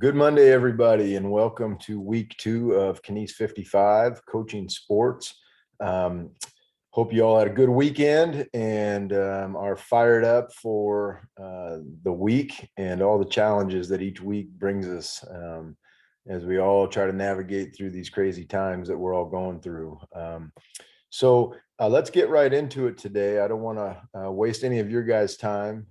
Good Monday, everybody, and welcome to week 2 of KINES 55, Coaching Sports. Hope you all had a good weekend and are fired up for the week and all the challenges that each week brings us as we all try to navigate through these crazy times that we're all going through. So let's get right into it today. I don't want to waste any of your guys' time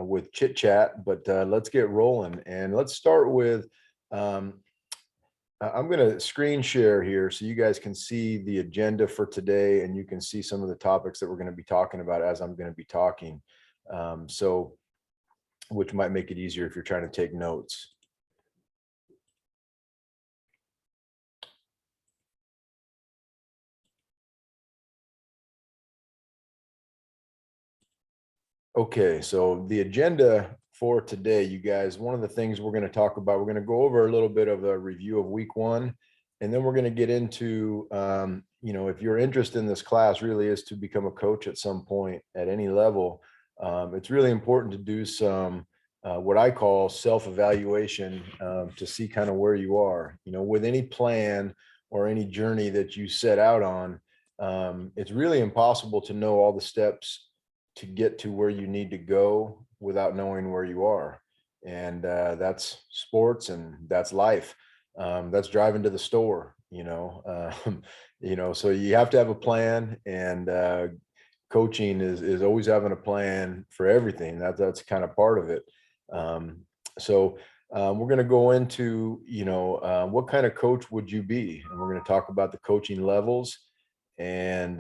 with chit chat, but let's get rolling. And let's start with, I'm going to screen share here so you guys can see the agenda for today, and you can see some of the topics that we're going to be talking about as I'm going to be talking. Which might make it easier if you're trying to take notes. Okay, so the agenda for today, you guys, one of the things we're going to talk about, we're going to go over a little bit of a review of week 1, and then we're going to get into, if your interest in this class really is to become a coach at some point at any level, it's really important to do some, what I call self-evaluation to see kind of where you are, with any plan or any journey that you set out on. It's really impossible to know all the steps to get to where you need to go without knowing where you are. And that's sports, and that's life. That's driving to the store, so you have to have a plan, and coaching is always having a plan for everything. That's kind of part of it. We're going to go into, what kind of coach would you be? And we're going to talk about the coaching levels and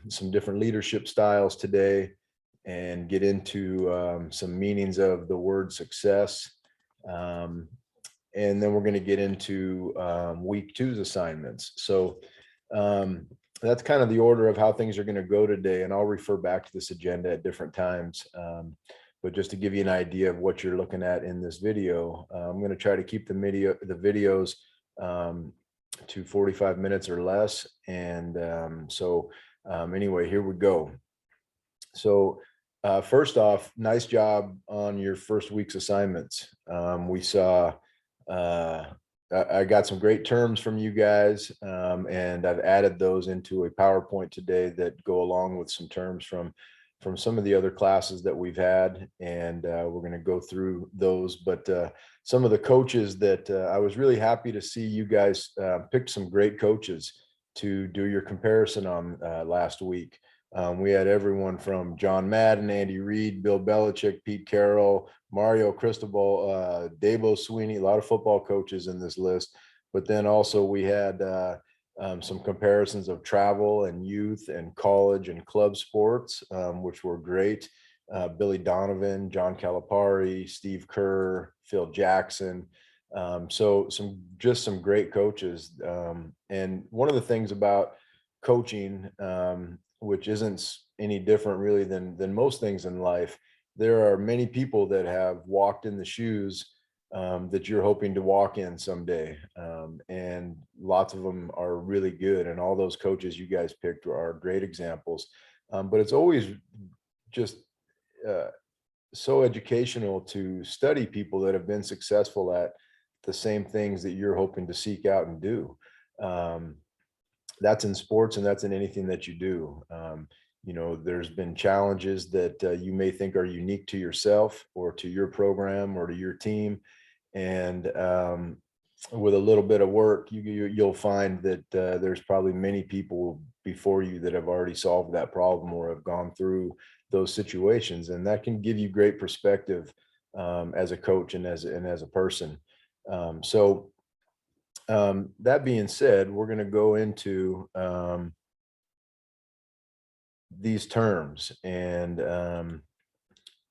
some different leadership styles today, and get into some meanings of the word success. And then we're going to get into week 2's assignments. So that's kind of the order of how things are going to go today. And I'll refer back to this agenda at different times. But just to give you an idea of what you're looking at in this video, I'm going to try to keep the videos to 45 minutes or less. And anyway, here we go. So first off, nice job on your first week's assignments. We saw, I got some great terms from you guys, and I've added those into a PowerPoint today that go along with some terms from some of the other classes that we've had, and we're going to go through those. But some of the coaches that I was really happy to see you guys picked some great coaches to do your comparison on last week. We had everyone from John Madden, Andy Reid, Bill Belichick, Pete Carroll, Mario Cristobal, Dabo Sweeney, a lot of football coaches in this list. But then also we had some comparisons of travel and youth and college and club sports, which were great. Billy Donovan, John Calipari, Steve Kerr, Phil Jackson. So some great coaches. And one of the things about coaching, which isn't any different really than most things in life, there are many people that have walked in the shoes that you're hoping to walk in someday. And lots of them are really good. And all those coaches you guys picked are great examples. But it's always just so educational to study people that have been successful at the same things that you're hoping to seek out and do. That's in sports, and that's in anything that you do. There's been challenges that you may think are unique to yourself or to your program or to your team. And with a little bit of work, you'll find that there's probably many people before you that have already solved that problem or have gone through those situations. And that can give you great perspective as a coach and as a person. That being said, we're going to go into these terms. And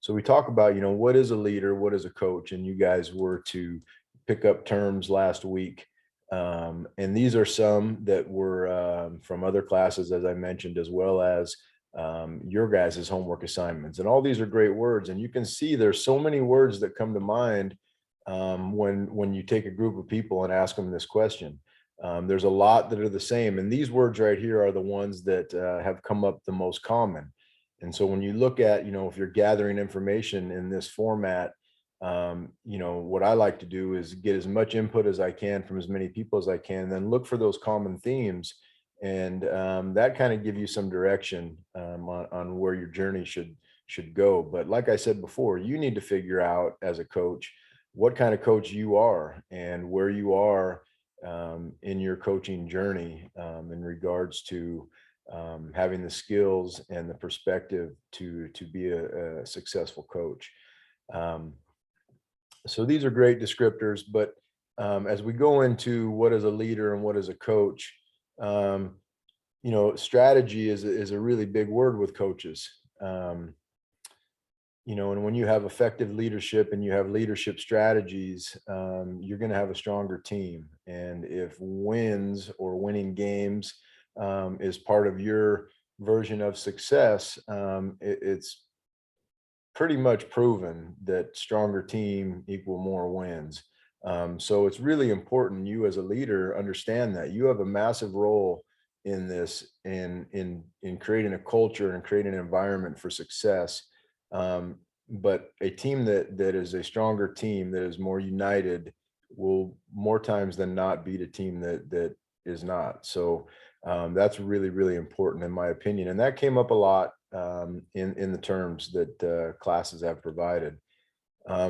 so we talk about, what is a leader? What is a coach? And you guys were to pick up terms last week. And these are some that were from other classes, as I mentioned, as well as your guys' homework assignments. And all these are great words. And you can see there's so many words that come to mind when you take a group of people and ask them this question. There's a lot that are the same, and these words right here are the ones that have come up the most common. And so when you look at, if you're gathering information in this format, You know, what I like to do is get as much input as I can from as many people as I can, and then look for those common themes. And that kind of give you some direction on where your journey should go. But like I said before, you need to figure out as a coach what kind of coach you are and where you are in your coaching journey in regards to having the skills and the perspective to be a successful coach. Um, so these are great descriptors, but as we go into what is a leader and what is a coach, um, you know, strategy is a really big word with coaches. Um, you know, and when you have effective leadership and you have leadership strategies, you're going to have a stronger team. And if wins or winning games is part of your version of success, it's pretty much proven that stronger team equal more wins. So it's really important you as a leader understand that you have a massive role in this, in creating a culture and creating an environment for success. But a team that is a stronger team, that is more united, will more times than not beat a team that is not. So that's really, really important in my opinion. And that came up a lot in the terms that classes have provided.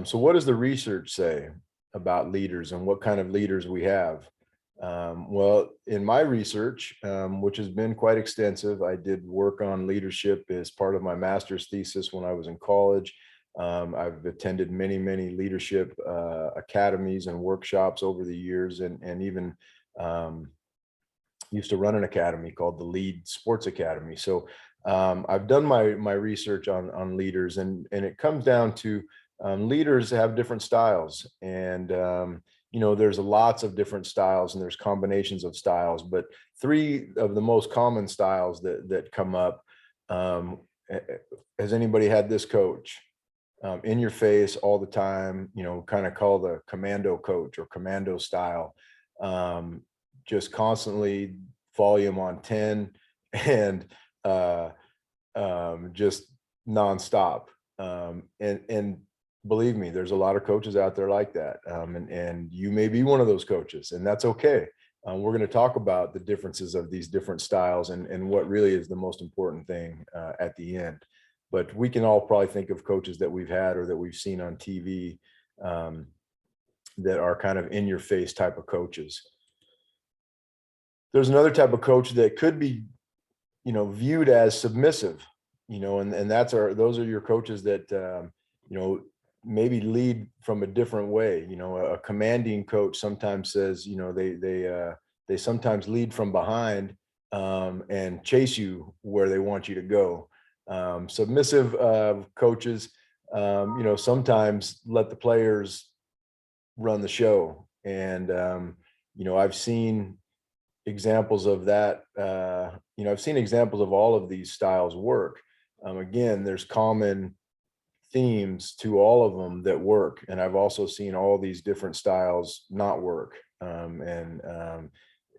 So what does the research say about leaders and what kind of leaders we have? Well, in my research, which has been quite extensive, I did work on leadership as part of my master's thesis when I was in college. I've attended many, many leadership academies and workshops over the years, and even um, used to run an academy called the Lead Sports Academy. So I've done my research on leaders, and it comes down to leaders have different styles, and you know, there's lots of different styles and there's combinations of styles, but three of the most common styles that come up. Um, has anybody had this coach? In your face all the time, you know, kind of called the commando coach or commando style. Um, just constantly volume on 10 and uh, just nonstop. And believe me, there's a lot of coaches out there like that. And you may be one of those coaches, and that's okay. We're going to talk about the differences of these different styles and what really is the most important thing at the end. But we can all probably think of coaches that we've had or that we've seen on TV um, that are kind of in your face type of coaches. There's another type of coach that could be, you know, viewed as submissive, you know, and those are your coaches that, you know, maybe lead from a different way. You know, a commanding coach sometimes says, you know, they sometimes lead from behind and chase you where they want you to go. Submissive coaches, you know, sometimes let the players run the show. And, you know, I've seen examples of that. You know, I've seen examples of all of these styles work. Again, there's common themes to all of them that work. And I've also seen all these different styles not work and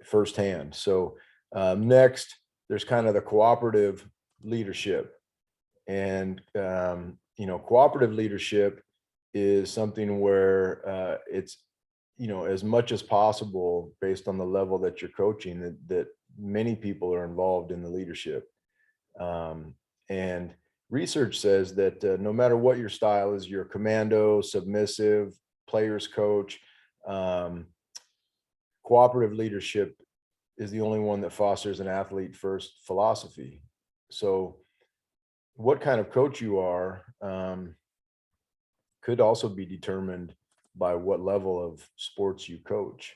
firsthand. So next, there's kind of the cooperative leadership. And, you know, cooperative leadership is something where it's, you know, as much as possible based on the level that you're coaching, that many people are involved in the leadership. And research says that no matter what your style is, you're commando, submissive, players coach, um, cooperative leadership is the only one that fosters an athlete first philosophy. So what kind of coach you are could also be determined by what level of sports you coach,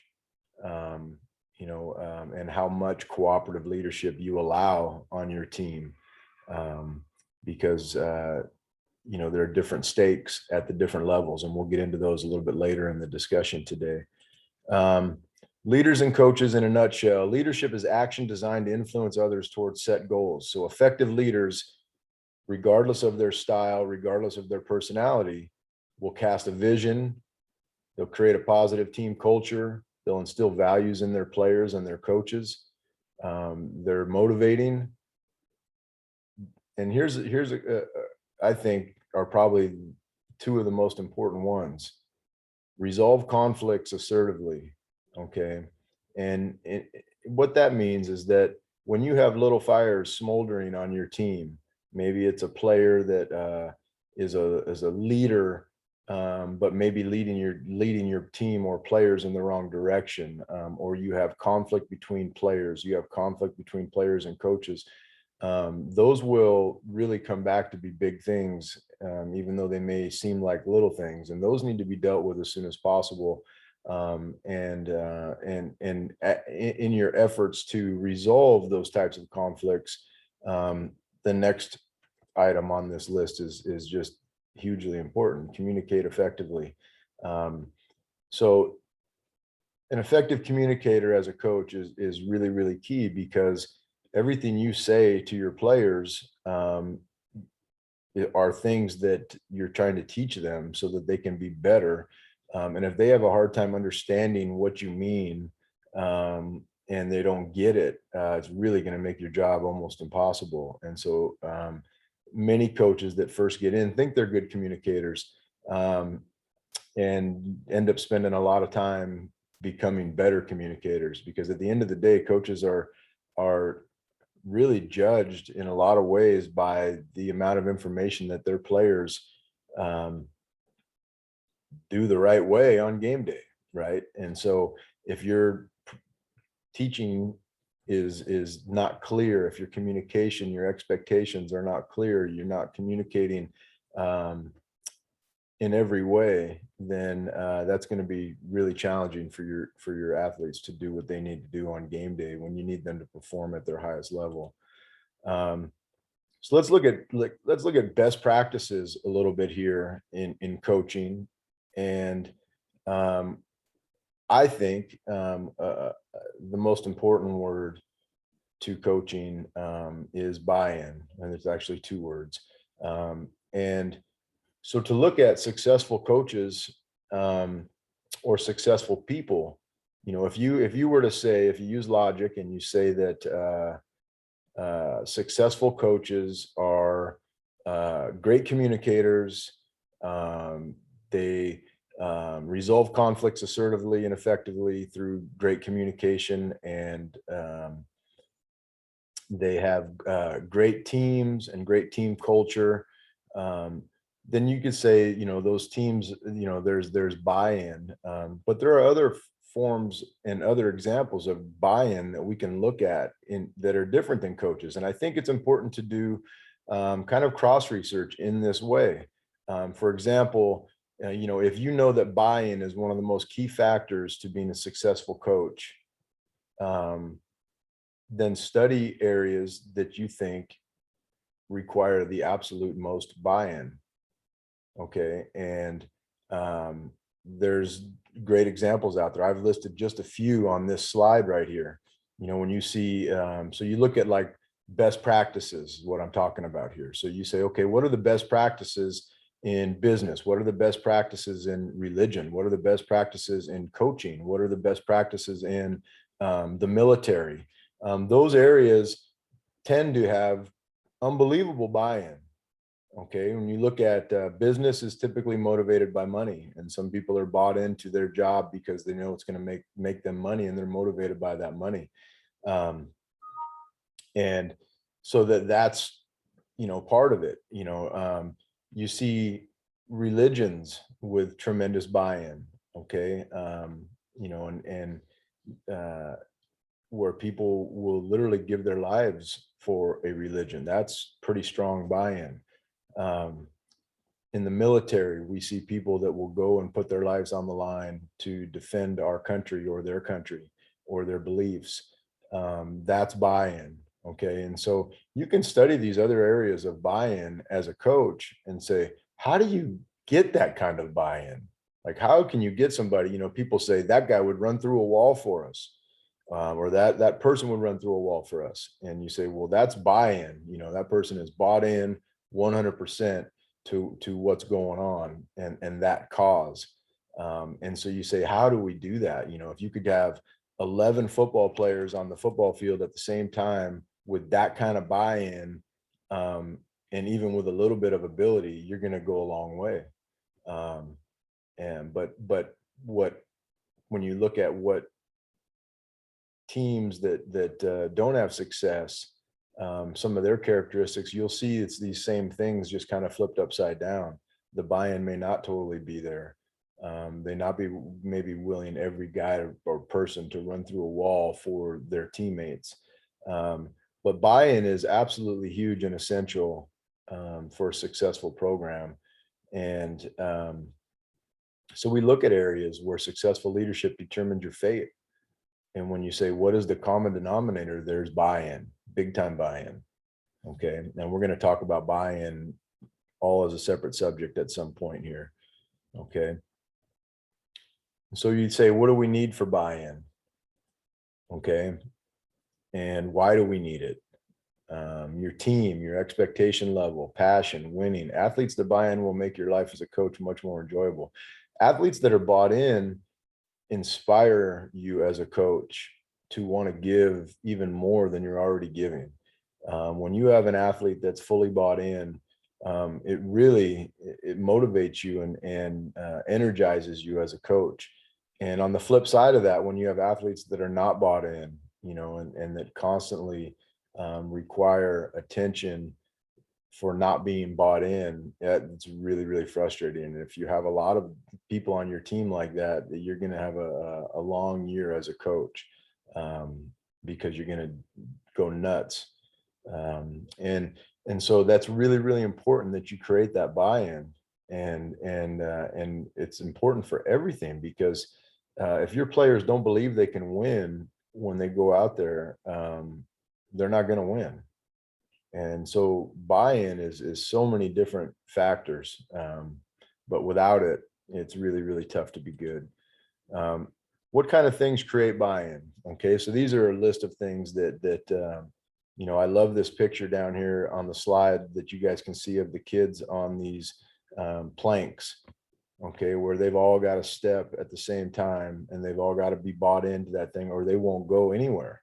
you know, and how much cooperative leadership you allow on your team. Because, you know, there are different stakes at the different levels, and we'll get into those a little bit later in the discussion today. Um, Leaders and coaches in a nutshell: leadership is action designed to influence others towards set goals. So effective leaders, regardless of their style, regardless of their personality, will cast a vision. They'll create a positive team culture. They'll instill values in their players and their coaches. They're motivating. And I think are probably two of the most important ones. Resolve conflicts assertively. Okay. And what that means is that when you have little fires smoldering on your team, maybe it's a player that is a leader, but maybe leading your team or players in the wrong direction, or you have conflict between players, you have conflict between players and coaches. Those will really come back to be big things, even though they may seem like little things, and those need to be dealt with as soon as possible. In your efforts to resolve those types of conflicts, the next item on this list is just hugely important. Communicate effectively. So an effective communicator as a coach is really, really key, because everything you say to your players are things that you're trying to teach them so that they can be better. And if they have a hard time understanding what you mean, and they don't get it, it's really going to make your job almost impossible. And so many coaches that first get in think they're good communicators, and end up spending a lot of time becoming better communicators, because at the end of the day, coaches are really judged in a lot of ways by the amount of information that their players do the right way on game day, right? And so if your teaching is not clear, if your communication, your expectations are not clear, you're not communicating in every way, then that's going to be really challenging for your athletes to do what they need to do on game day when you need them to perform at their highest level. So let's look at best practices a little bit here in coaching. And I think the most important word to coaching is buy-in, and there's actually two words. And so to look at successful coaches or successful people, if you were to say, if you use logic and you say that successful coaches are great communicators, they resolve conflicts assertively and effectively through great communication, and they have great teams and great team culture, then you could say, those teams, there's buy-in, but there are other forms and other examples of buy-in that we can look at that are different than coaches. And I think it's important to do kind of cross research in this way. For example, if you know that buy-in is one of the most key factors to being a successful coach, then study areas that you think require the absolute most buy-in. Okay. And there's great examples out there. I've listed just a few on this slide right here. When you see, so you look at like best practices, what I'm talking about here. So you say, okay, what are the best practices in business? What are the best practices in religion? What are the best practices in coaching? What are the best practices in the military? Those areas tend to have unbelievable buy-in. Okay, when you look at business is typically motivated by money, and some people are bought into their job because they know it's going to make them money, and they're motivated by that money. And so that's part of it. You see religions with tremendous buy-in. Okay, where people will literally give their lives for a religion. That's pretty strong buy-in. In the military, we see people that will go and put their lives on the line to defend our country or their beliefs. That's buy-in. Okay. And so you can study these other areas of buy-in as a coach and say, how do you get that kind of buy-in? Like, how can you get somebody, people say that guy would run through a wall for us, or that person would run through a wall for us. And you say, well, that's buy-in. That person is bought in 100% to what's going on and that cause. And so you say, how do we do that? If you could have 11 football players on the football field at the same time with that kind of buy-in, and even with a little bit of ability, you're going to go a long way. Um, but what, when you look at what teams that don't have success, some of their characteristics, you'll see it's these same things just kind of flipped upside down. The buy-in may not totally be there. They not be maybe willing every guy or person to run through a wall for their teammates. Um, but buy-in is absolutely huge and essential for a successful program. And so we look at areas where successful leadership determines your fate. And when you say, what is the common denominator? There's buy-in, big time buy-in. Okay. And we're going to talk about buy-in all as a separate subject at some point here. Okay. So you'd say, what do we need for buy-in? Okay. And why do we need it? Your team, your expectation level, passion, winning. Athletes that buy in will make your life as a coach much more enjoyable. Athletes that are bought in inspire you as a coach to want to give even more than you're already giving. When you have an athlete that's fully bought in, it really it motivates you and energizes you as a coach. And on the flip side of that, when you have athletes that are not bought in, and that constantly require attention for not being bought in, it's really, really frustrating. And if you have a lot of people on your team like that, you're going to have a long year as a coach, because you're going to go nuts. And so that's really, really important that you create that buy-in. And it's important for everything, because if your players don't believe they can win when they go out there, they're not going to win. And so buy-in is so many different factors, but without it, it's really, really tough to be good. Um, what kind of things create buy-in? Okay, so these are a list of things that I love this picture down here on the slide that you guys can see of the kids on these planks. Okay, where they've all got to step at the same time and they've all got to be bought into that thing or they won't go anywhere.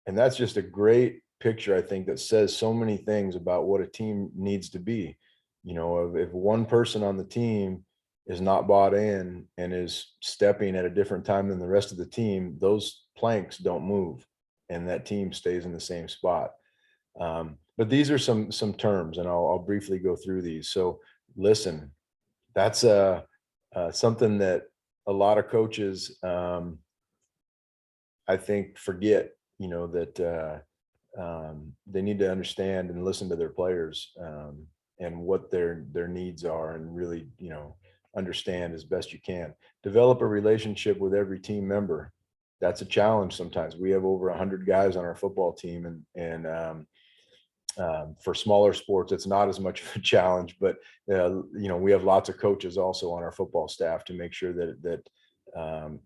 And that's just a great picture, I think, that says so many things about what a team needs to be. If one person on the team is not bought in and is stepping at a different time than the rest of the team, those planks don't move and that team stays in the same spot. But these are some terms, and I'll briefly go through these. So listen, that's something that a lot of coaches, I think, forget, that they need to understand and listen to their players, and what their needs are, and really, understand as best you can. Develop a relationship with every team member. That's a challenge sometimes. We have over 100 guys on our football team, and for smaller sports, it's not as much of a challenge, but we have lots of coaches also on our football staff to make sure that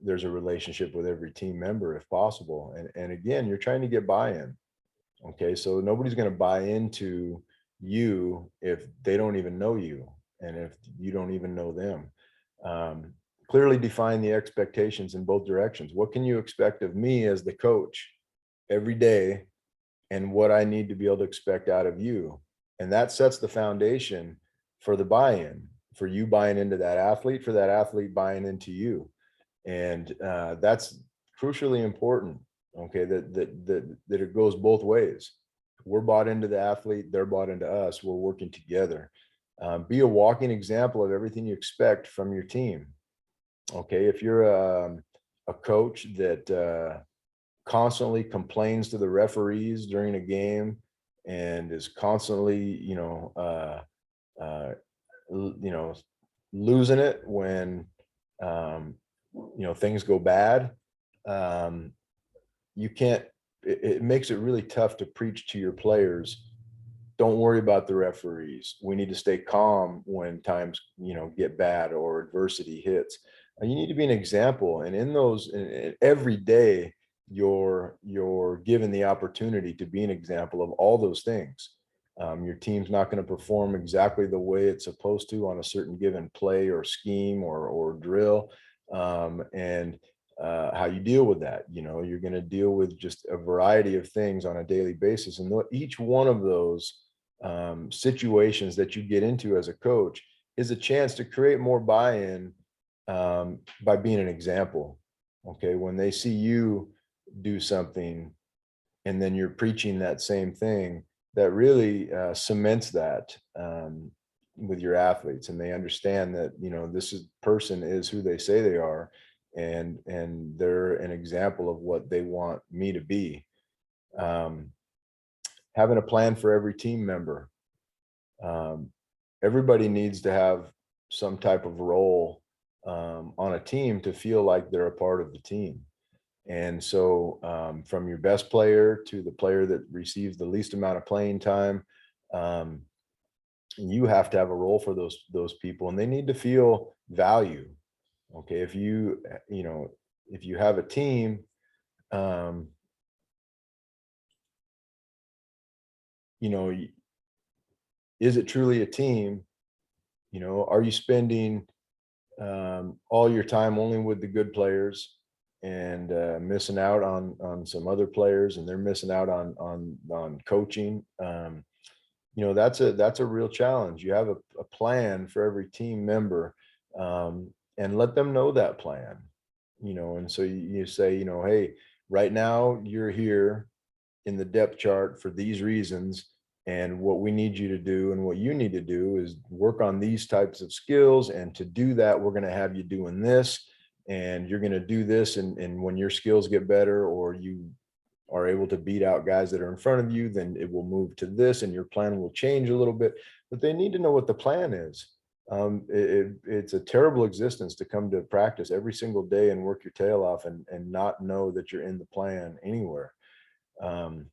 there's a relationship with every team member if possible. And again, you're trying to get buy-in. Okay, so nobody's going to buy into you if they don't even know you, and if you don't even know them. Clearly define the expectations in both directions. What can you expect of me as the coach every day, and what I need to be able to expect out of you? And that sets the foundation for the buy-in, for you buying into that athlete, for that athlete buying into you. And that's crucially important. Okay, that it goes both ways. We're bought into the athlete, they're bought into us, we're working together. Be a walking example of everything you expect from your team. Okay, if you're a coach that constantly complains to the referees during a game and is constantly, uh, losing it when things go bad, you can't. It makes it really tough to preach to your players. Don't worry about the referees. We need to stay calm when times get bad or adversity hits. And you need to be an example. And in those, every day, you're given the opportunity to be an example of all those things. Your team's not going to perform exactly the way it's supposed to on a certain given play or scheme or drill, and how you deal with that. You're going to deal with just a variety of things on a daily basis, and each one of those situations that you get into as a coach is a chance to create more buy-in by being an example. Okay, when they see you do something and then you're preaching that same thing, that really cements that with your athletes, and they understand that, you know, person is who they say they are, and they're an example of what they want me to be. Um, Having a plan for every team member. Um, Everybody needs to have some type of role on a team to feel like they're a part of the team. And so from your best player to the player that receives the least amount of playing time, um, you have to have a role for those people, and they need to feel value. Okay, if you know, if you have a team, um, you know, is it truly a team? You know, are you spending all your time only with the good players and missing out on some other players, and they're missing out on coaching? You know, that's a real challenge. You have a plan for every team member, and let them know that plan. You know, and so you say, you know, hey, right now you're here in the depth chart for these reasons. And what we need you to do and what you need to do is work on these types of skills. And to do that, we're going to have you doing this, and you're going to do this. And when your skills get better, or you are able to beat out guys that are in front of you, then it will move to this and your plan will change a little bit. But they need to know what the plan is. It's a terrible existence to come to practice every single day and work your tail off and not know that you're in the plan anywhere. Um,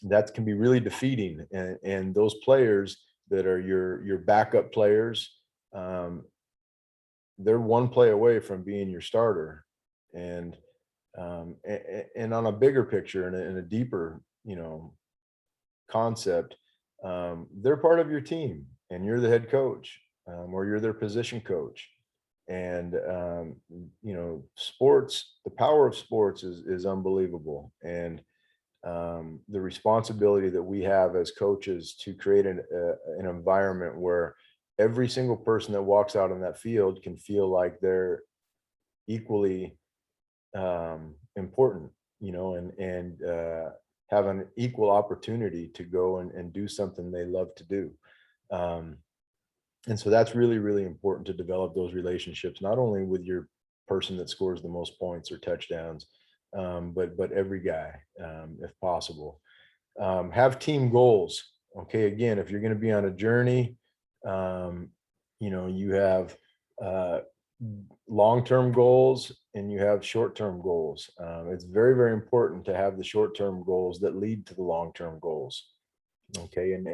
that can be really defeating. And those players that are your backup players, um, they're one play away from being your starter. And and on a bigger picture and in a deeper, you know, concept, they're part of your team, and you're the head coach, or you're their position coach. And you know, sports, the power of sports is unbelievable. And the responsibility that we have as coaches to create an environment where every single person that walks out on that field can feel like they're equally important, you know, and have an equal opportunity to go and do something they love to do. Um, and so that's really, really important to develop those relationships, not only with your person that scores the most points or touchdowns, but every guy, if possible. Have team goals. Okay, again, if you're going to be on a journey, um, you know, you have uh, long-term goals and you have short-term goals. It's very, very important to have the short-term goals that lead to the long-term goals. Okay, and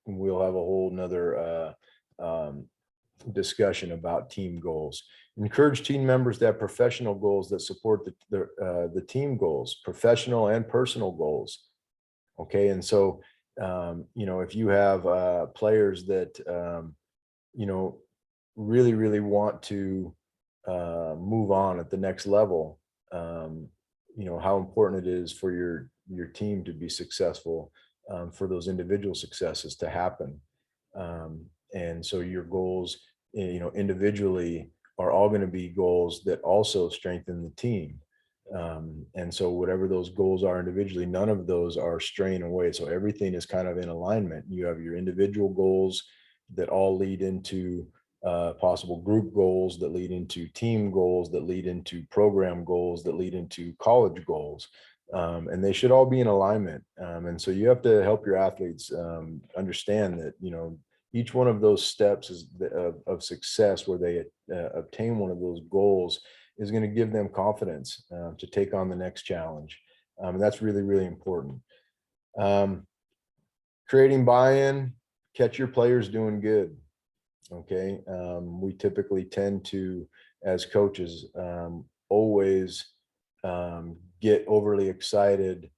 we'll have a whole nother discussion about team goals. Encourage team members to have professional goals that support the team goals, professional and personal goals. Okay, and so you know, if you have players that you know, really, really want to move on at the next level, you know, how important it is for your team to be successful, for those individual successes to happen. And so your goals, you know, individually are all going to be goals that also strengthen the team. And so whatever those goals are individually, none of those are straying away. So everything is kind of in alignment. You have your individual goals that all lead into possible group goals, that lead into team goals, that lead into program goals, that lead into college goals. And they should all be in alignment. And so you have to help your athletes understand that, you know, each one of those steps of success where they obtain one of those goals is going to give them confidence to take on the next challenge. And that's really, really important. Um, Creating buy-in, catch your players doing good. Okay. We typically tend to, as coaches, always get overly excited,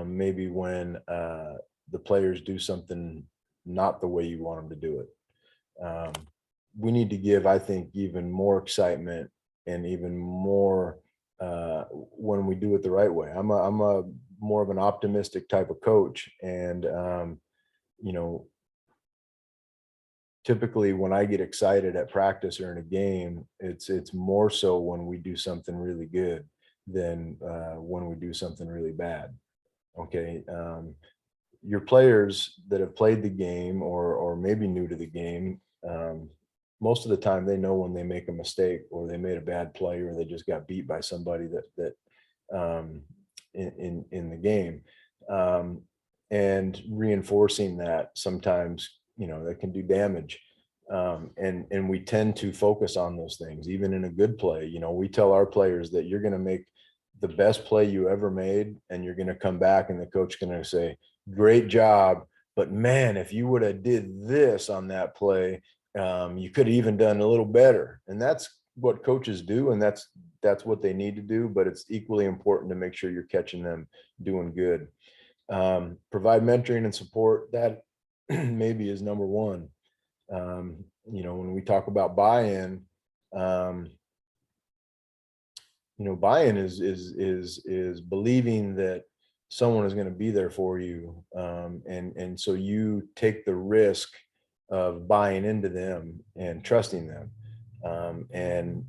maybe when the players do something not the way you want them to do it. We need to give, I think, even more excitement and even more when we do it the right way. I'm a more of an optimistic type of coach, and you know, typically when I get excited at practice or in a game, it's more so when we do something really good than when we do something really bad. Okay. Your players that have played the game or maybe new to the game, most of the time they know when they make a mistake or they made a bad play or they just got beat by somebody that in the game. Um, and reinforcing that sometimes, that can do damage. And we tend to focus on those things, even in a good play. We tell our players that you're going to make the best play you ever made, and you're going to come back and the coach going to say, great job, but man, if you would have did this on that play, you could have even done a little better. And that's what coaches do, and that's what they need to do. But it's equally important to make sure you're catching them doing good. Provide mentoring and support. That maybe is number one. When we talk about buy-in, um, buy-in is believing that someone is going to be there for you, and so you take the risk of buying into them and trusting them, and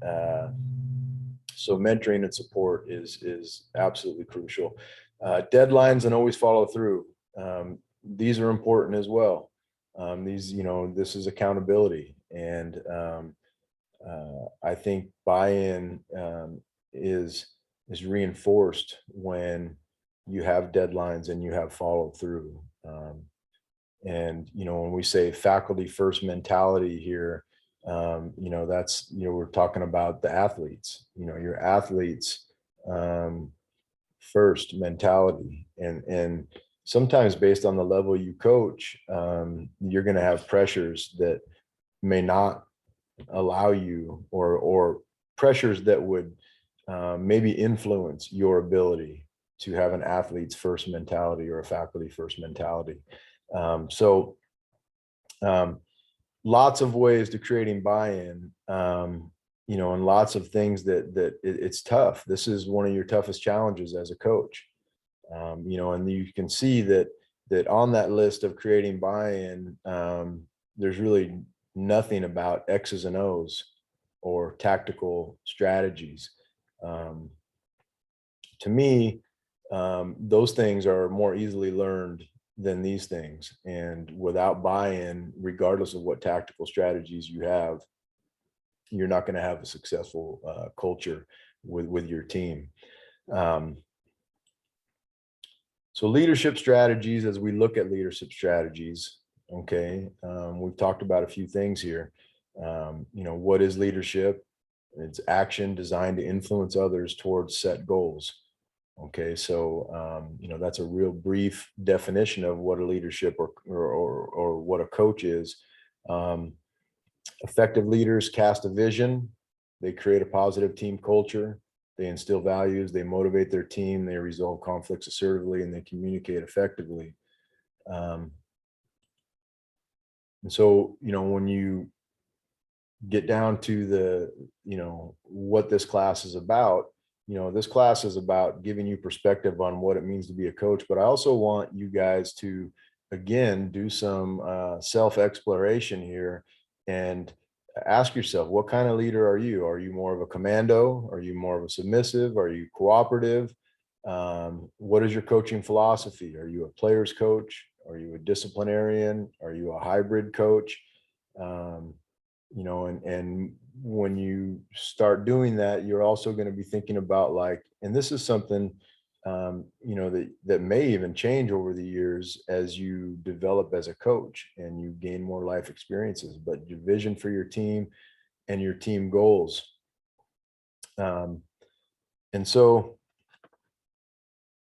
so mentoring and support is absolutely crucial. Deadlines and always follow through. These are important as well. This is accountability, and I think buy-in is reinforced when you have deadlines and you have follow through. And when we say faculty first mentality here, that's we're talking about the athletes. Your athletes first mentality, and sometimes based on the level you coach, you're going to have pressures that may not allow you, or pressures that would maybe influence your ability to have an athlete's first mentality or a faculty first mentality. So lots of ways to creating buy-in, and lots of things that it's tough. This is one of your toughest challenges as a coach. And you can see that on that list of creating buy-in, there's really nothing about X's and O's or tactical strategies. To me, those things are more easily learned than these things. And without buy-in, regardless of what tactical strategies you have, you're not going to have a successful culture with your team. So leadership strategies, as we look at leadership strategies, okay, we've talked about a few things here. What is leadership? It's action designed to influence others towards set goals. Okay, so that's a real brief definition of what a leadership or what a coach is. Effective leaders cast a vision. They create a positive team culture. They instill values. They motivate their team. They resolve conflicts assertively, and they communicate effectively. And so, when you get down to what this class is about, this class is about giving you perspective on what it means to be a coach. But I also want you guys to, again, do some self-exploration here and ask yourself, what kind of leader are you? Are you more of a commando? Are you more of a submissive? Are you cooperative? What is your coaching philosophy? Are you a player's coach? Are you a disciplinarian? Are you a hybrid coach? And when you start doing that, you're also going to be thinking about, like, and this is something, that may even change over the years as you develop as a coach and you gain more life experiences, but your vision for your team and your team goals. And so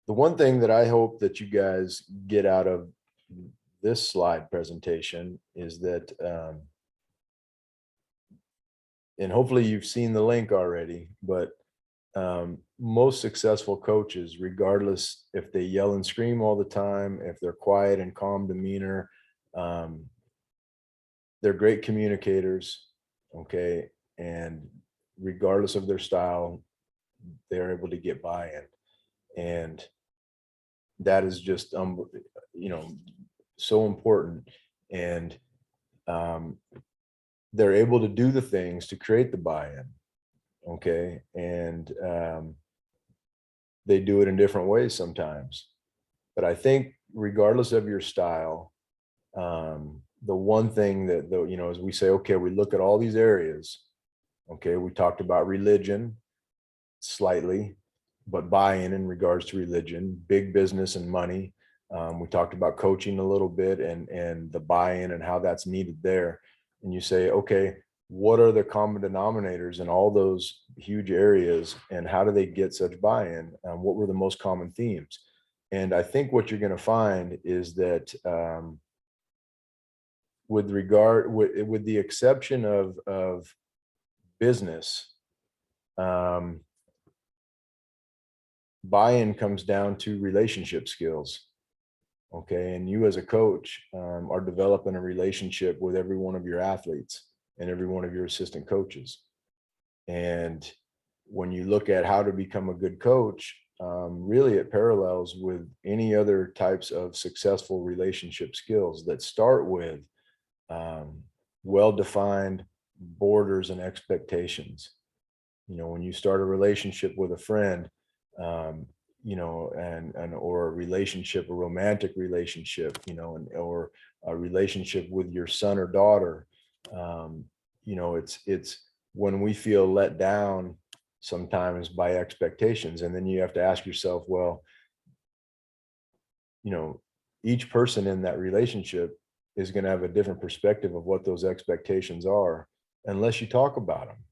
the one thing that I hope that you guys get out of this slide presentation is that, and hopefully you've seen the link already, but most successful coaches, regardless if they yell and scream all the time, if they're quiet and calm demeanor, they're great communicators, okay? And regardless of their style, they're able to get buy-in. And that is just, so important. And um, they're able to do the things to create the buy-in. Okay. And they do it in different ways sometimes. But I think regardless of your style, the one thing that, though, as we say, okay, we look at all these areas. Okay. We talked about religion slightly, but buy-in in regards to religion, big business and money. We talked about coaching a little bit, and the buy-in and how that's needed there. And you say, okay, what are the common denominators in all those huge areas, and how do they get such buy-in? What were the most common themes? And I think what you're going to find is that with the exception of business, um, buy-in comes down to relationship skills. Okay. And you as a coach are developing a relationship with every one of your athletes and every one of your assistant coaches. And when you look at how to become a good coach, really it parallels with any other types of successful relationship skills that start with well-defined borders and expectations. When you start a relationship with a friend, um, and or a relationship, a romantic relationship, or a relationship with your son or daughter, it's when we feel let down sometimes by expectations, and then you have to ask yourself, well, you know, each person in that relationship is going to have a different perspective of what those expectations are, unless you talk about them.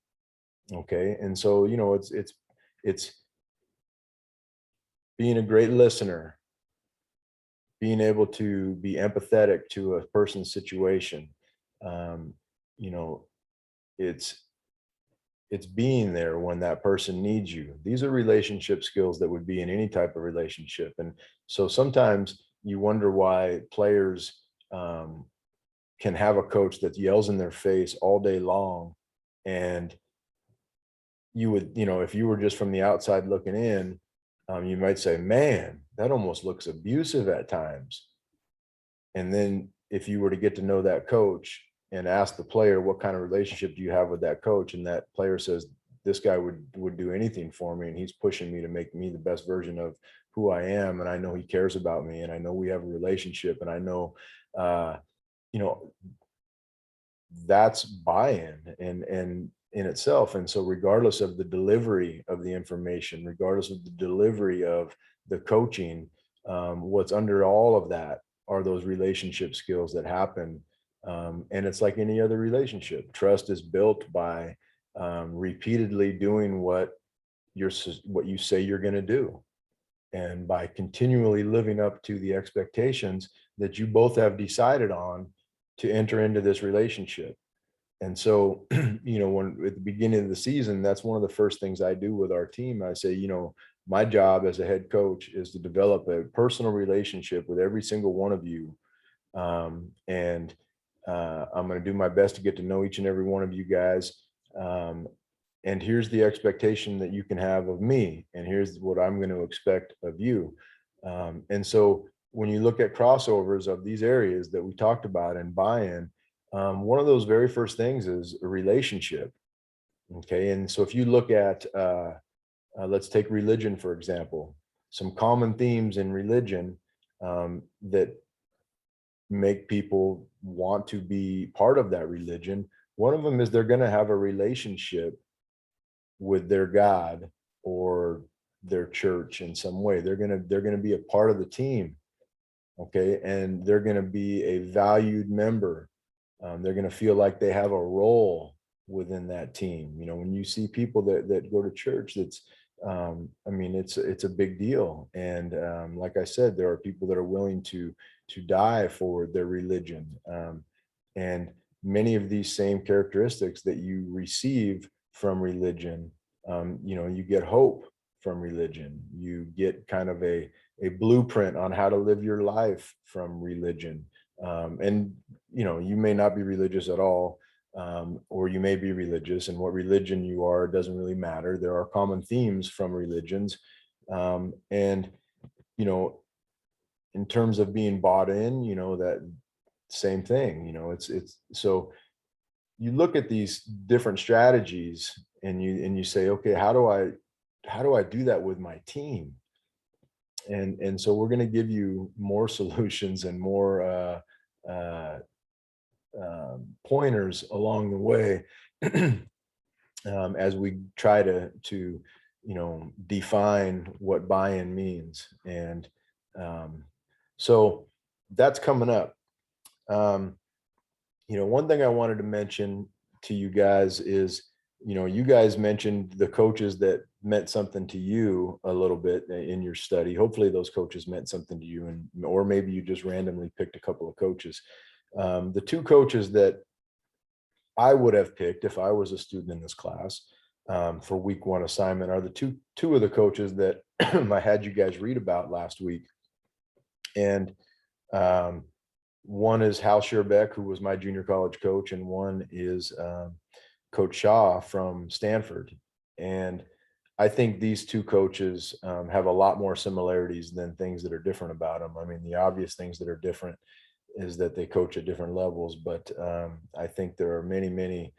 Okay. And so, it's being a great listener, being able to be empathetic to a person's situation. Um, you know, it's being there when that person needs you. These are relationship skills that would be in any type of relationship. And so sometimes you wonder why players can have a coach that yells in their face all day long, and you would, if you were just from the outside looking in, you might say, man, that almost looks abusive at times. And then if you were to get to know that coach and ask the player, what kind of relationship do you have with that coach? And that player says, this guy would do anything for me, and he's pushing me to make me the best version of who I am. And I know he cares about me, and I know we have a relationship, and I know, you know, that's buy-in and in itself. And so regardless of the delivery of the information, regardless of the delivery of the coaching, what's under all of that are those relationship skills that happen. And it's like any other relationship. Trust is built by repeatedly doing what you say you're going to do, and by continually living up to the expectations that you both have decided on to enter into this relationship. And so, when at the beginning of the season, that's one of the first things I do with our team. I say, my job as a head coach is to develop a personal relationship with every single one of you. And I'm going to do my best to get to know each and every one of you guys. Um, and here's the expectation that you can have of me, and here's what I'm going to expect of you. And so when you look at crossovers of these areas that we talked about and buy-in, one of those very first things is a relationship. Okay. And so if you look at, let's take religion, for example, some common themes in religion that make people want to be part of that religion. One of them is they're going to have a relationship with their God or their church in some way. They're going to be a part of the team. Okay. And they're going to be a valued member. They're going to feel like they have a role within that team. When you see people that go to church, it's a big deal. And like I said, there are people that are willing to die for their religion. And many of these same characteristics that you receive from religion, you get hope from religion. You get kind of a blueprint on how to live your life from religion. And you may not be religious at all, or you may be religious, and what religion you are doesn't really matter. There are common themes from religions. And in terms of being bought in, that same thing. It's so you look at these different strategies and you say, okay, how do I do that with my team? And so we're going to give you more solutions and more pointers along the way as we try to define what buy-in means. And so that's coming up. One thing I wanted to mention to you guys is, you guys mentioned the coaches that meant something to you a little bit in your study. Hopefully those coaches meant something to you, or maybe you just randomly picked a couple of coaches. The two coaches that I would have picked if I was a student in this class for week one assignment are the two of the coaches that I had you guys read about last week. And one is Hal Scherbeck, who was my junior college coach, and one is Coach Shaw from Stanford. And I think these two coaches have a lot more similarities than things that are different about them. I mean, the obvious things that are different is that they coach at different levels, but I think there are many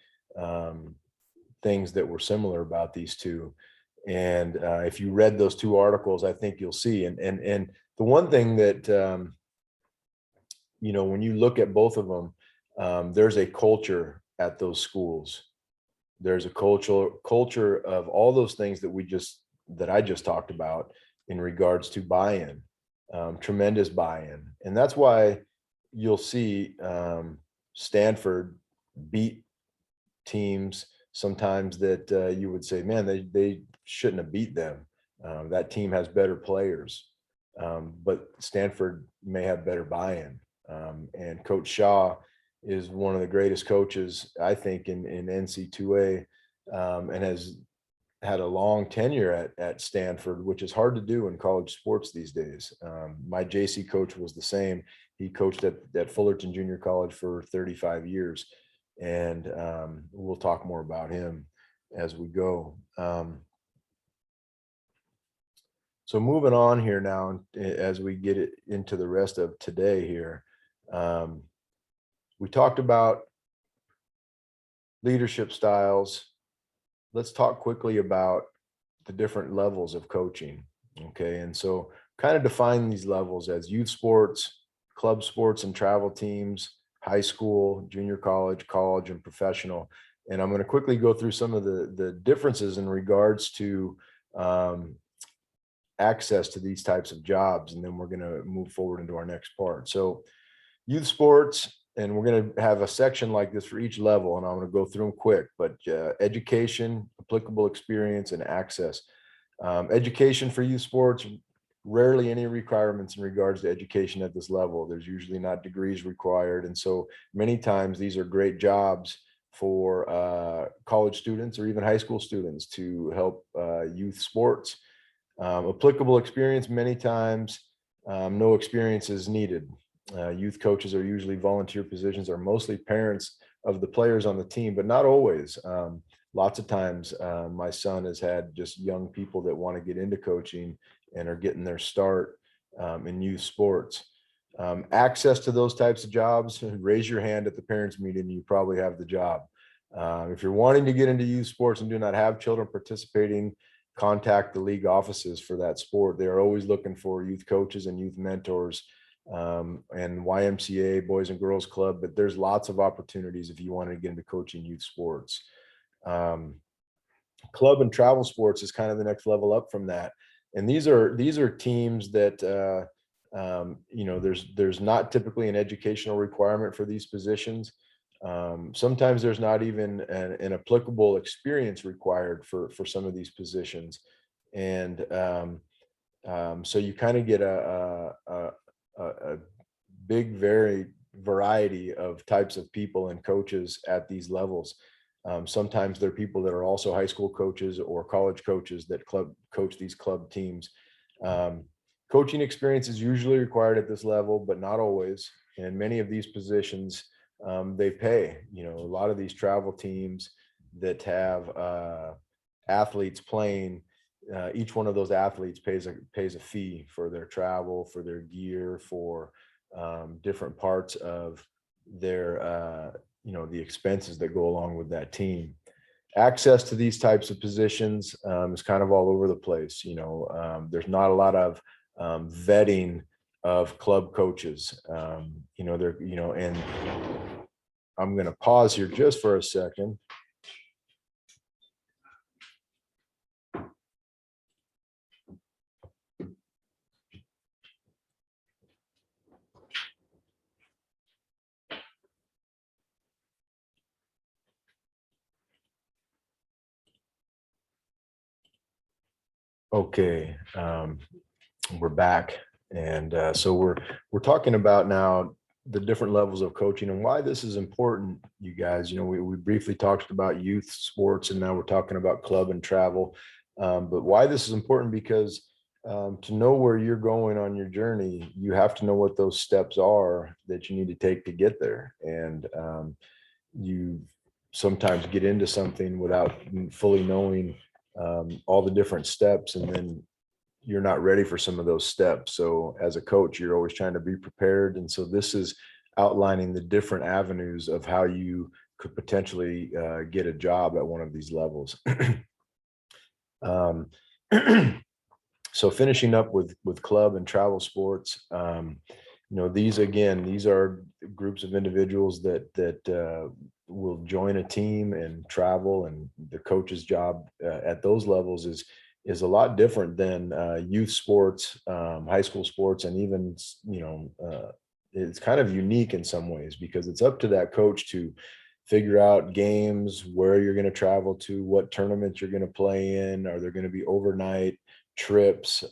things that were similar about these two. And if you read those two articles, I think you'll see. And the one thing that when you look at both of them, there's a culture at those schools. There's a culture of all those things that I just talked about in regards to buy-in, tremendous buy-in. And that's why you'll see Stanford beat teams sometimes that you would say, man, they shouldn't have beat them. That team has better players, but Stanford may have better buy-in. And Coach Shaw is one of the greatest coaches, I think, in NC2A, and has had a long tenure at Stanford, which is hard to do in college sports these days. My JC coach was the same. He coached at Fullerton Junior College for 35 years. And we'll talk more about him as we go. So moving on here now, as we get it into the rest of today here, we talked about leadership styles. Let's talk quickly about the different levels of coaching. Okay. And so kind of define these levels as youth sports, club sports and travel teams, high school, junior college, college, and professional. And I'm going to quickly go through some of the differences in regards to access to these types of jobs. And then we're going to move forward into our next part. So youth sports, and we're going to have a section like this for each level, and I'm going to go through them quick, but education, applicable experience, and access. Education for youth sports, rarely any requirements in regards to education at this level. There's usually not degrees required. And so many times these are great jobs for college students or even high school students to help youth sports. Applicable experience, many times no experience is needed. Youth coaches are usually volunteer positions, are mostly parents of the players on the team, but not always. Lots of times my son has had just young people that want to get into coaching and are getting their start in youth sports. Access to those types of jobs, raise your hand at the parents meeting, you probably have the job. If you're wanting to get into youth sports and do not have children participating, contact the league offices for that sport. They are always looking for youth coaches and youth mentors and YMCA, Boys and Girls Club, but there's lots of opportunities if you want to get into coaching youth sports. Club and travel sports is kind of the next level up from that. And these are teams that, there's not typically an educational requirement for these positions. Sometimes there's not even an applicable experience required for some of these positions. And so you kind of get a big variety of types of people and coaches at these levels. Sometimes there are people that are also high school coaches or college coaches that coach these club teams. Coaching experience is usually required at this level, but not always. And many of these positions, they pay. A lot of these travel teams that have athletes playing, each one of those athletes pays a fee for their travel, for their gear, for different parts of the expenses that go along with that team. Access to these types of positions is kind of all over the place. There's not a lot of vetting of club coaches. And I'm going to pause here just for a second. Okay, we're back, and so we're talking about now the different levels of coaching and why this is important, you guys. We briefly talked about youth sports, and now we're talking about club and travel. But why this is important, because to know where you're going on your journey, you have to know what those steps are that you need to take to get there. And you sometimes get into something without fully knowing all the different steps, and then you're not ready for some of those steps. So as a coach, you're always trying to be prepared. And so this is outlining the different avenues of how you could potentially get a job at one of these levels. um, so finishing up with club and travel sports, these are groups of individuals that will join a team and travel, and the coach's job at those levels is a lot different than youth sports, high school sports, and even it's kind of unique in some ways, because it's up to that coach to figure out games, where you're going to travel to, what tournaments you're going to play in, are there going to be overnight trips.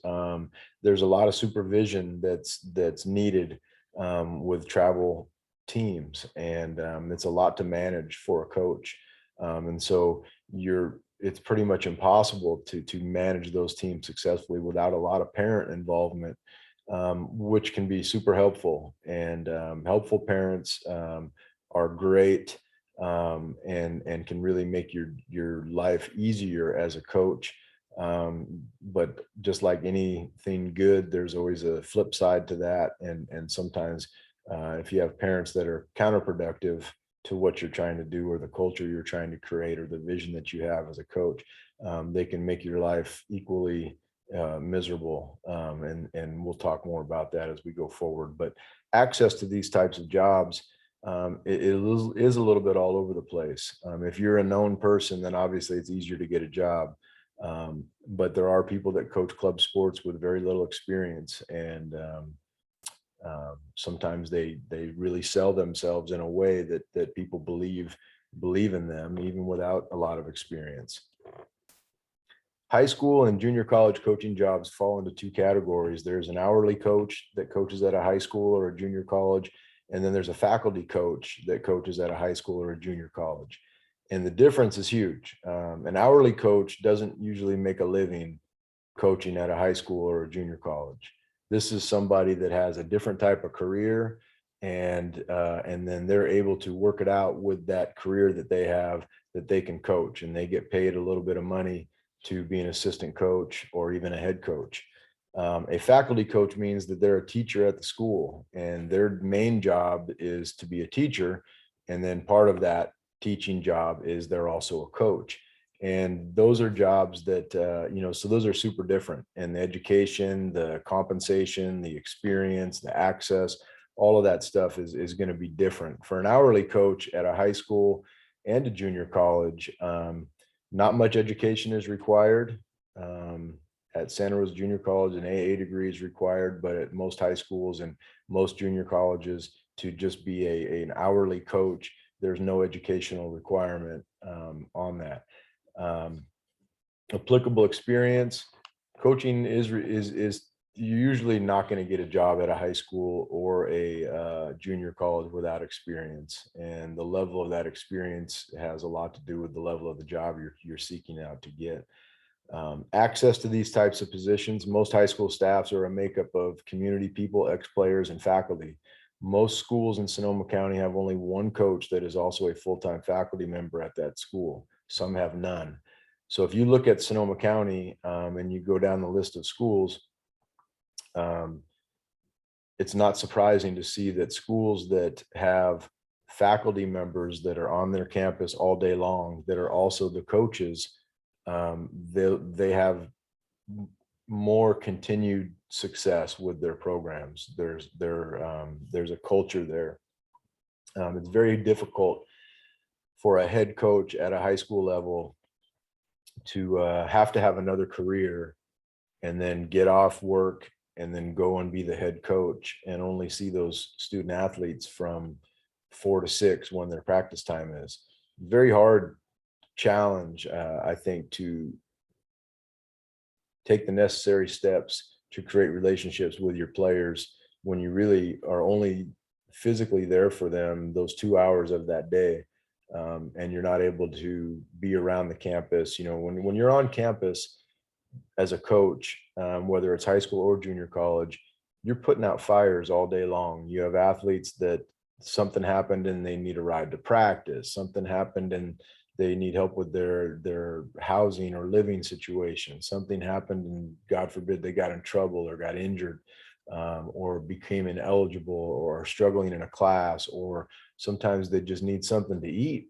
There's a lot of supervision that's needed with travel teams, and it's a lot to manage for a coach. And so it's pretty much impossible to manage those teams successfully without a lot of parent involvement, which can be super helpful. And helpful parents are great, and can really make your life easier as a coach. But just like anything good, there's always a flip side to that. And sometimes if you have parents that are counterproductive to what you're trying to do, or the culture you're trying to create, or the vision that you have as a coach, they can make your life equally miserable. And we'll talk more about that as we go forward. But access to these types of jobs, it is a little bit all over the place. If you're a known person, then obviously it's easier to get a job. But there are people that coach club sports with very little experience, and sometimes they really sell themselves in a way that people believe in them even without a lot of experience. High school and junior college coaching jobs fall into two categories. There's an hourly coach that coaches at a high school or a junior college, and then there's a faculty coach that coaches at a high school or a junior college. And the difference is huge. An hourly coach doesn't usually make a living coaching at a high school or a junior college. This is somebody that has a different type of career, and then they're able to work it out with that career that they have, that they can coach, and they get paid a little bit of money to be an assistant coach or even a head coach. A faculty coach means that they're a teacher at the school, and their main job is to be a teacher. And then part of that teaching job is they're also a coach. And those are jobs that, so those are super different. And the education, the compensation, the experience, the access, all of that stuff is going to be different. For an hourly coach at a high school and a junior college, not much education is required. At Santa Rosa Junior College, an AA degree is required, but at most high schools and most junior colleges, to just be an hourly coach, there's no educational requirement on that. Applicable experience, coaching is you're usually not going to get a job at a high school or a junior college without experience, and the level of that experience has a lot to do with the level of the job you're seeking out to get. Access to these types of positions, most high school staffs are a makeup of community people, ex-players, and faculty. Most schools in Sonoma County have only one coach that is also a full-time faculty member at that school. Some have none. So if you look at Sonoma County and you go down the list of schools, it's not surprising to see that schools that have faculty members that are on their campus all day long that are also the coaches, they have more continued success with their programs. There's a culture there. It's very difficult for a head coach at a high school level to have another career and then get off work and then go and be the head coach and only see those student athletes from 4 to 6 when their practice time is. Very hard challenge, I think, to take the necessary steps to create relationships with your players when you really are only physically there for them those 2 hours of that day. And you're not able to be around the campus. When you're on campus as a coach, whether it's high school or junior college, you're putting out fires all day long. You have athletes that something happened and they need a ride to practice. Something happened and they need help with their housing or living situation. Something happened and God forbid they got in trouble or got injured, or became ineligible or struggling in a class, or sometimes they just need something to eat.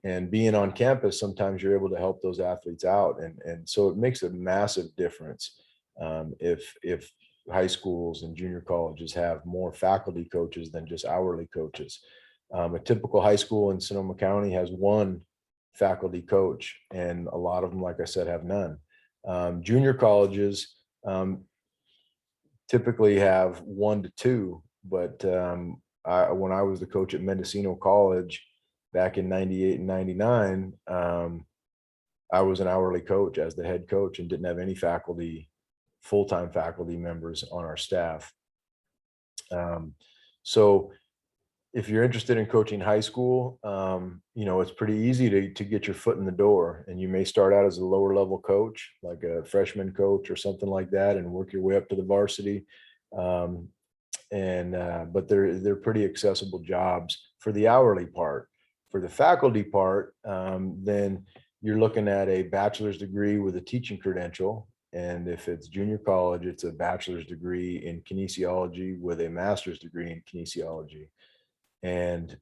And being on campus, sometimes you're able to help those athletes out. And so it makes a massive difference if high schools and junior colleges have more faculty coaches than just hourly coaches. A typical high school in Sonoma County has one faculty coach, and a lot of them, like I said, have none. Junior colleges typically have 1 to 2, but when I was the coach at Mendocino College back in 98 and 99, I was an hourly coach as the head coach and didn't have any full-time faculty members on our staff. So if you're interested in coaching high school, it's pretty easy to get your foot in the door, and you may start out as a lower level coach, like a freshman coach or something like that, and work your way up to the varsity. But they're pretty accessible jobs for the hourly part. For the faculty part, then you're looking at a bachelor's degree with a teaching credential. And if it's junior college, it's a bachelor's degree in kinesiology with a master's degree in kinesiology. And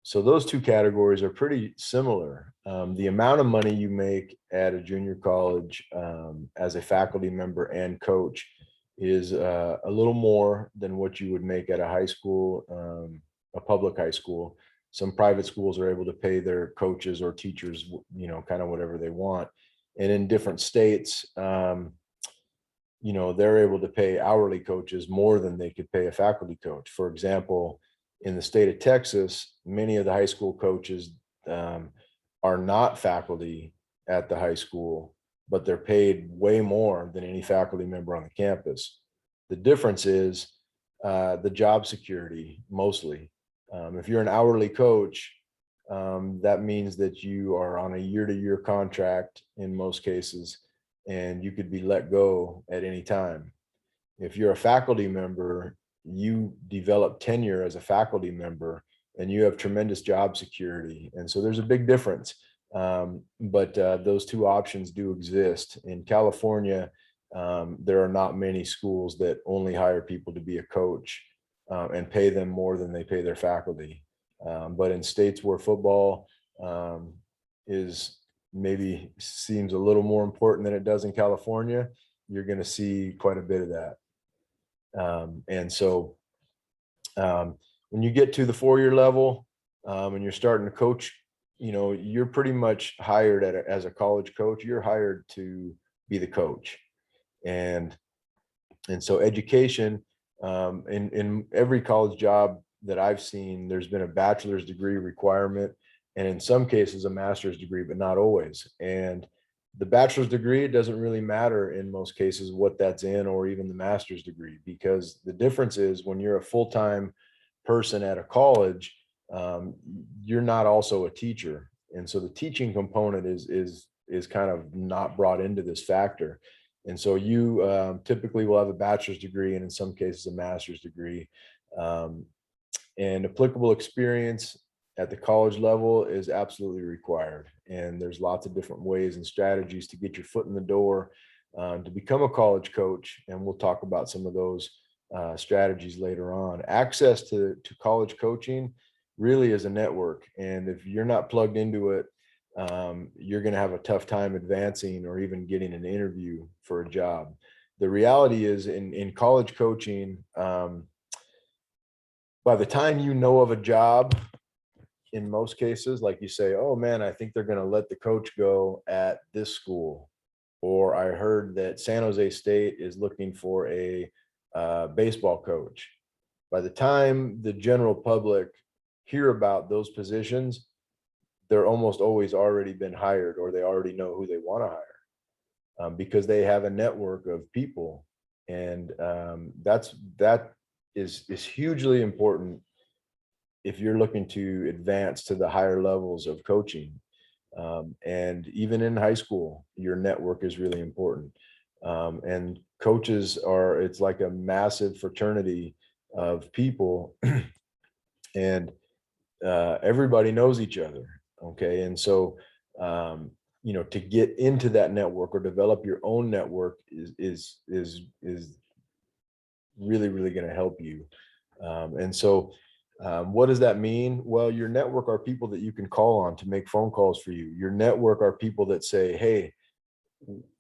so those two categories are pretty similar. The amount of money you make at a junior college as a faculty member and coach is a little more than what you would make at a high school, a public high school. Some private schools are able to pay their coaches or teachers, kind of whatever they want. And in different states, they're able to pay hourly coaches more than they could pay a faculty coach. For example, in the state of Texas, many of the high school coaches are not faculty at the high school, but they're paid way more than any faculty member on the campus. The difference is the job security, mostly. If you're an hourly coach, that means that you are on a year-to-year contract in most cases, and you could be let go at any time. If you're a faculty member, you develop tenure as a faculty member and you have tremendous job security. And so there's a big difference. But those two options do exist. In California, there are not many schools that only hire people to be a coach and pay them more than they pay their faculty. But in states where football maybe seems a little more important than it does in California, you're going to see quite a bit of that. And so when you get to the 4-year level and you're starting to coach, you're pretty much hired as a college coach. You're hired to be the coach. And so education, in every college job that I've seen, there's been a bachelor's degree requirement, and in some cases a master's degree, but not always. And the bachelor's degree, it doesn't really matter in most cases what that's in, or even the master's degree, because the difference is when you're a full-time person at a college, you're not also a teacher. And so the teaching component is kind of not brought into this factor. And so you typically will have a bachelor's degree, and in some cases a master's degree. And applicable experience at the college level is absolutely required. And there's lots of different ways and strategies to get your foot in the door to become a college coach. And we'll talk about some of those strategies later on. Access to college coaching really is a network. And if you're not plugged into it, you're going to have a tough time advancing or even getting an interview for a job. The reality is in college coaching, by the time you know of a job, in most cases, like you say, oh man, I think they're going to let the coach go at this school. Or I heard that San Jose State is looking for a baseball coach. By the time the general public hear about those positions, they're almost always already been hired, or they already know who they want to hire, because they have a network of people. And that is hugely important if you're looking to advance to the higher levels of coaching. And even in high school, your network is really important. And coaches are, it's like a massive fraternity of people, and everybody knows each other. Okay. And so, to get into that network or develop your own network is really, really going to help you. And so, what does that mean? Well, your network are people that you can call on to make phone calls for you. Your network are people that say, hey,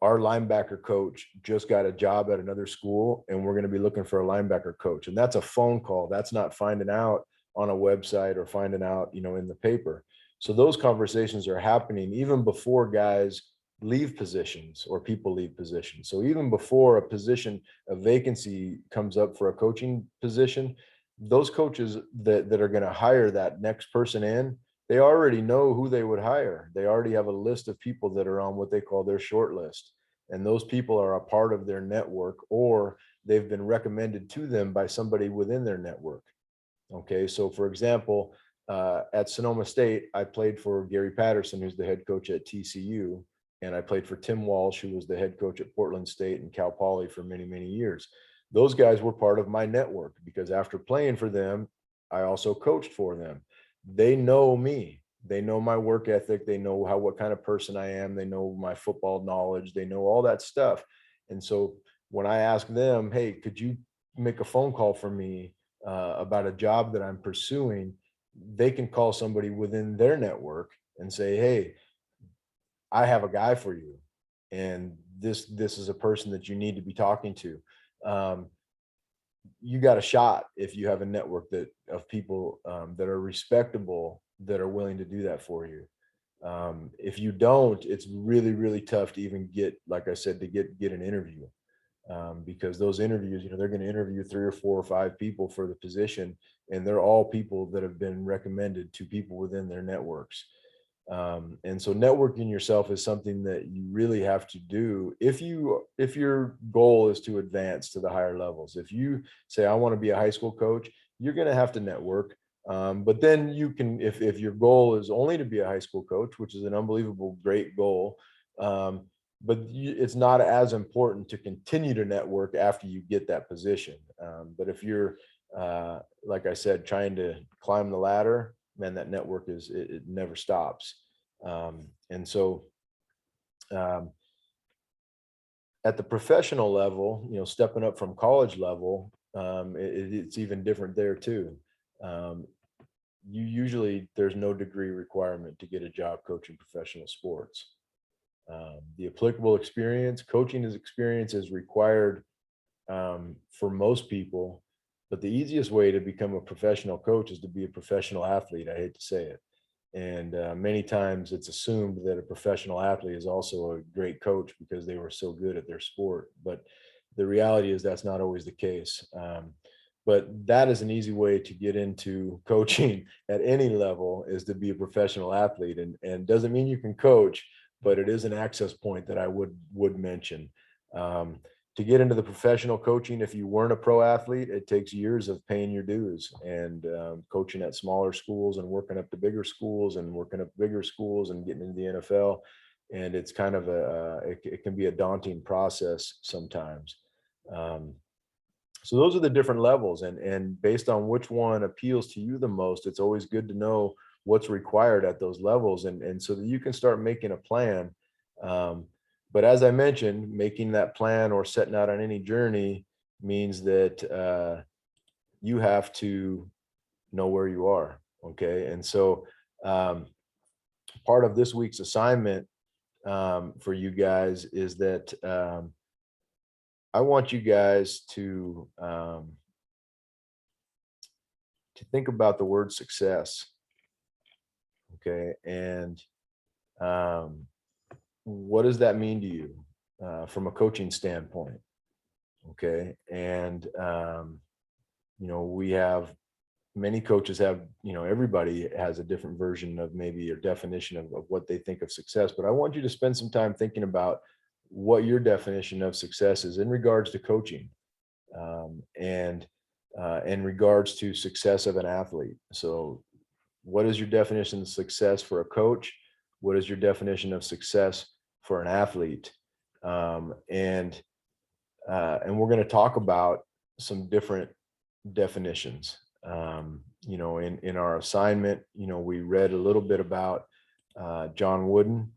our linebacker coach just got a job at another school and we're going to be looking for a linebacker coach. And that's a phone call. That's not finding out on a website or finding out, in the paper. So those conversations are happening even before guys leave positions or people leave positions. So even before a vacancy comes up for a coaching position, those coaches that are going to hire that next person in, they already know who they would hire. They already have a list of people that are on what they call their short list. And those people are a part of their network, or they've been recommended to them by somebody within their network. Okay. So for example, at Sonoma State, I played for Gary Patterson, who's the head coach at TCU. And I played for Tim Walsh, who was the head coach at Portland State and Cal Poly for many, many years. Those guys were part of my network because after playing for them, I also coached for them. They know me. They know my work ethic. They know what kind of person I am. They know my football knowledge. They know all that stuff. And so when I ask them, hey, could you make a phone call for me about a job that I'm pursuing, they can call somebody within their network and say, hey, I have a guy for you. And this is a person that you need to be talking to. You got a shot if you have a network of people that are respectable, that are willing to do that for you. If you don't, it's really, really tough to even get, like I said, to get an interview, because those interviews, they're going to interview 3 or 4 or 5 people for the position, and they're all people that have been recommended to people within their networks. And so networking yourself is something that you really have to do if your goal is to advance to the higher levels. If you say, I want to be a high school coach, you're going to have to network. But then you can, if your goal is only to be a high school coach, which is an unbelievable, great goal, but it's not as important to continue to network after you get that position. But if you're, like I said, trying to climb the ladder, man, that network it never stops. And so at the professional level, stepping up from college level, it's even different there too. There's no degree requirement to get a job coaching professional sports. The applicable coaching experience is required for most people. But the easiest way to become a professional coach is to be a professional athlete. I hate to say it. And many times it's assumed that a professional athlete is also a great coach because they were so good at their sport. But the reality is that's not always the case. But that is an easy way to get into coaching at any level, is to be a professional athlete. And doesn't mean you can coach, but it is an access point that I would mention. To get into the professional coaching, if you weren't a pro athlete, it takes years of paying your dues and coaching at smaller schools and working up to bigger schools and working up bigger schools and getting into the NFL. And it's kind of it can be a daunting process sometimes. So those are the different levels, and based on which one appeals to you the most, it's always good to know what's required at those levels, and so that you can start making a plan. But as I mentioned, making that plan or setting out on any journey means that you have to know where you are. Okay. And so part of this week's assignment for you guys is that I want you guys to think about the word success. Okay. And what does that mean to you from a coaching standpoint? Okay. And, we have many coaches have, everybody has a different version of maybe a definition of what they think of success. But I want you to spend some time thinking about what your definition of success is in regards to coaching, and in regards to success of an athlete. So what is your definition of success for a coach? What is your definition of success for an athlete? And we're going to talk about some different definitions. In our assignment, we read a little bit about John Wooden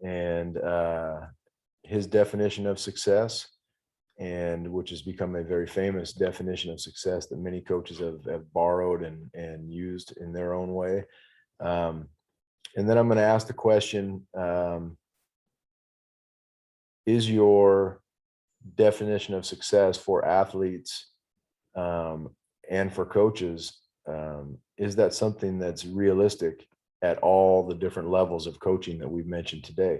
and his definition of success, and which has become a very famous definition of success that many coaches have borrowed and used in their own way. And then I'm going to ask the question, is your definition of success for athletes and for coaches, is that something that's realistic at all the different levels of coaching that we've mentioned today?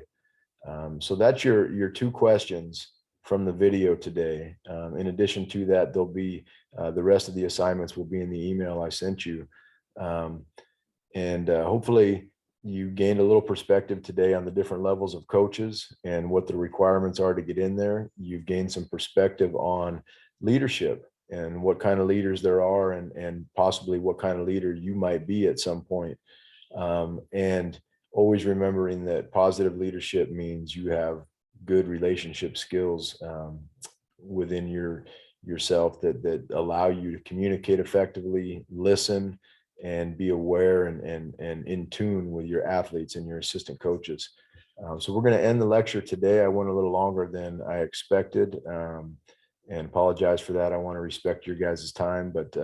So that's your two questions from the video today. In addition to that, there'll be the rest of the assignments will be in the email I sent you. And hopefully you gained a little perspective today on the different levels of coaches and what the requirements are to get in there. You've gained some perspective on leadership and what kind of leaders there are, and possibly what kind of leader you might be at some point. And always remembering that positive leadership means you have good relationship skills within yourself that allow you to communicate effectively, listen, and be aware and in tune with your athletes and your assistant coaches. So we're going to end the lecture today. I went a little longer than I expected, and apologize for that. I want to respect your guys' time, but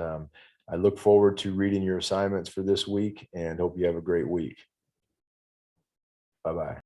I look forward to reading your assignments for this week and hope you have a great week. Bye-bye.